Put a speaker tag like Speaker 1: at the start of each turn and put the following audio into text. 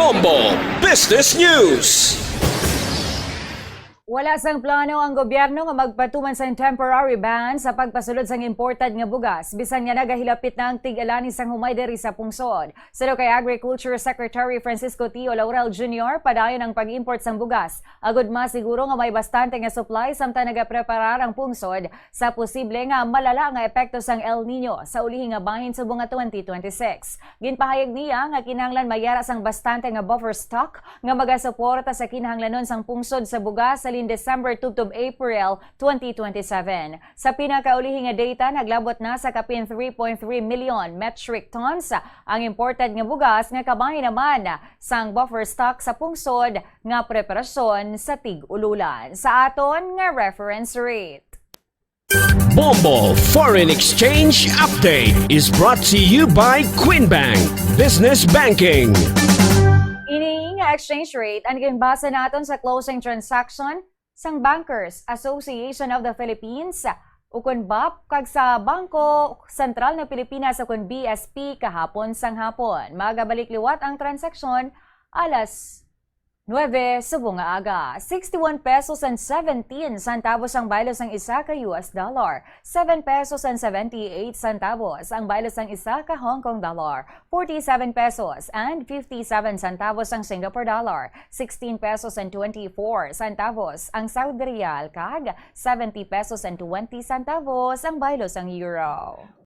Speaker 1: Bombo Business News.
Speaker 2: Wala sang plano ang gobyerno nga magpatuman sang temporary ban sa pagpasulod sang imported nga bugas bisan nga nagahilapit na ang tig-alani sang humay diri sa pungsod. Sino kay Agriculture Secretary Francisco Tio Laurel Jr. padayon ang pag-import sang bugas. Agud masiguro nga may bastante nga supply samtang nagapreparar ang pungsod sa posible nga malala nga epekto sang El Nino sa ulihi nga bahin sa bunga 2026. Ginpahayag niya nga kinahanglan mayara sang bastante nga buffer stock nga magasuporta sa kinahanglanon sang pungsod sa bugas sa December 2 to April 2027. Sa pinakaulihi nga data, naglabot na sa kapin 3.3 million metric tons ang imported nga bugas nga kabahin naman sang buffer stock sa pungsod nga preparasyon sa tig-ululan. Sa aton nga reference rate.
Speaker 1: Bombo Foreign Exchange Update is brought to you by Quinbank Business Banking.
Speaker 2: Ini nga exchange rate ang ginbasa naton sa closing transaction sang Bankers Association of the Philippines ukon BAP kag sa Bangko Sentral ng Pilipinas ukon BSP kahapon sang hapon. Magabalik liwat ang transaksyon alas 9 sa bunga aga. 61 pesos and 17 centavos ang baylos ng isa ka US dollar. 7 pesos and 78 centavos ang baylos ng isa ka Hong Kong dollar. 47 pesos and 57 centavos ang Singapore dollar. 16 pesos and 24 centavos ang Saudi Riyal kag 70 pesos and 20 centavos ang baylos ng euro.